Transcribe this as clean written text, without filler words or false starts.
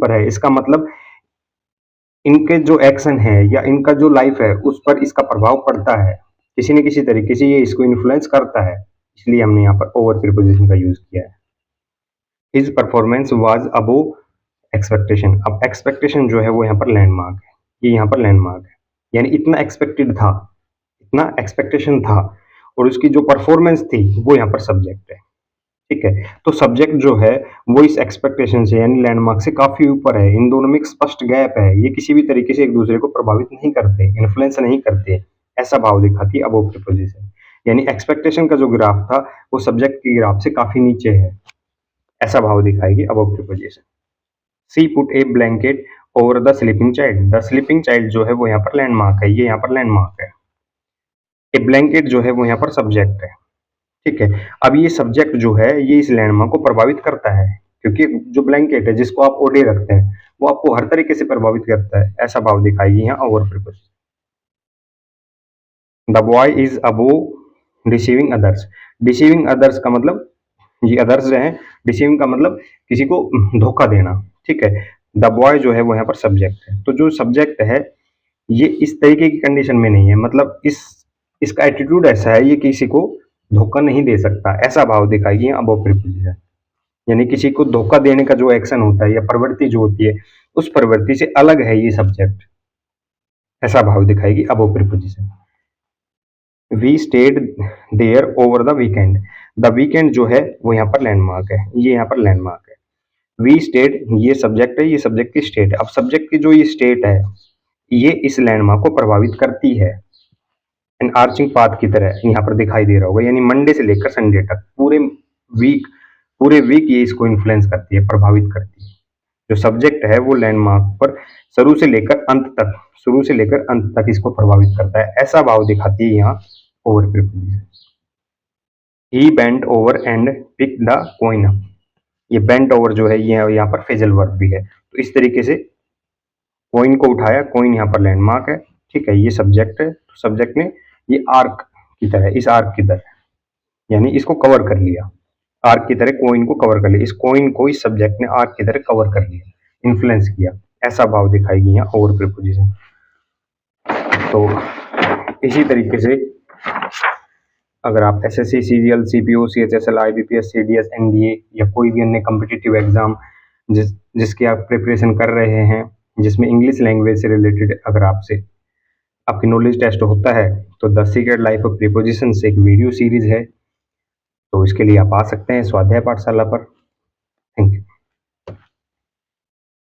पर है, इसका मतलब इनके जो एक्शन है या इनका जो लाइफ है उस पर इसका प्रभाव पड़ता है, किसी न किसी तरीके से ये इसको इन्फ्लुएंस करता है, इसलिए हमने यहाँ पर ओवर प्रीपोजिशन का यूज किया है। His performance was above expectation. अब एक्सपेक्टेशन जो है वो यहाँ पर लैंडमार्क है, ये यहाँ पर लैंडमार्क है, यानी इतना एक्सपेक्टेड था, इतना एक्सपेक्टेशन था, और उसकी जो परफॉर्मेंस थी वो यहाँ पर सब्जेक्ट है। ठीक है, तो सब्जेक्ट जो है वो इस एक्सपेक्टेशन से यानी लैंडमार्क से काफी ऊपर है, इन दोनों में एक स्पष्ट गैप है, ये किसी भी तरीके से एक दूसरे को प्रभावित नहीं करते, इन्फ्लुएंस नहीं करते, ऐसा भाव दिखाती है अबोव प्रीपोजिशन। यानी एक्सपेक्टेशन का जो ग्राफ था वो सब्जेक्ट के ग्राफ से काफी नीचे है, ऐसा भाव दिखाएगी above preposition. See put a blanket over the sleeping child. The sleeping child जो है वो यहाँ पर लैंडमार्क है, ये यहाँ पर लैंडमार्क है। ए ब्लैंकेट जो है वो यहाँ पर सब्जेक्ट है। ठीक है, अब ये सब्जेक्ट जो है ये इस लैंडमार्क को प्रभावित करता है, क्योंकि जो ब्लैंकेट है जिसको आप ओढ़े रखते हैं वो आपको हर तरीके से प्रभावित करता है, ऐसा भाव दिखाएगी यहाँ over preposition. The boy is above deceiving others. Deceiving others का मतलब, ये अदर्स जो है, डिसीविंग का मतलब किसी को धोखा देना। ठीक है, द बॉय जो है वो यहाँ पर सब्जेक्ट है, तो जो सब्जेक्ट है ये इस तरीके की कंडीशन में नहीं है, मतलब इसका एटीट्यूड ऐसा है, ये किसी को धोखा नहीं दे सकता, ऐसा भाव दिखाएगी अबोव प्रीपोजिशन। यानी किसी को धोखा देने का जो एक्शन होता है या प्रवृत्ति जो होती है उस प्रवृत्ति से अलग है ये सब्जेक्ट, ऐसा भाव दिखाएगी above preposition. We stayed there over the weekend. The weekend जो है वो यहाँ पर लैंडमार्क है, ये यहाँ पर लैंडमार्क है। वी स्टेड ये सब्जेक्ट है, ये सब्जेक्ट की स्टेट है। अब सब्जेक्ट की जो ये स्टेट है ये इस लैंडमार्क को प्रभावित करती है, एन आर्चिंग पाथ की तरह यहाँ पर दिखाई दे रहा होगा, यानी मंडे से लेकर संडे तक पूरे वीक ये इसको इन्फ्लुएंस करती है, प्रभावित करती है। जो सब्जेक्ट है वो लैंडमार्क पर शुरू से लेकर अंत तक इसको प्रभावित करता है, ऐसा भाव दिखाती है यहाँ over preposition. He bent over and pick the coin up. ये बेंट ओवर जो है ये यहाँ पर फेजल वर्ब भी है, तो इस तरीके से कॉइन को उठाया, कॉइन यहाँ पर लैंडमार्क है। ठीक है, ये सब्जेक्ट है, तो सब्जेक्ट ने ये आर्क की तरह, इस आर्क की तरह यानी इसको कवर कर लिया, आर्क की तरह कॉइन को कवर कर लिया, इस कॉइन को इस सब्जेक्ट ने आर्क की तरह कवर कर लिया, इन्फ्लुएंस किया, ऐसा भाव दिखाएगी यहाँ ओवर प्रीपोजिशन। तो इसी तरीके से अगर आप SSC, CGL, CPO, CHSL, IBPS, CDS, NDA या कोई भी अन्य कॉम्पिटिटिव एग्जाम जिसकी आप प्रिपरेशन कर रहे हैं, जिसमें इंग्लिश लैंग्वेज से रिलेटेड अगर आपकी नॉलेज टेस्ट होता है, तो the secret life of preposition से एक वीडियो सीरीज है, तो इसके लिए आप आ सकते हैं स्वाध्याय पाठशाला पर।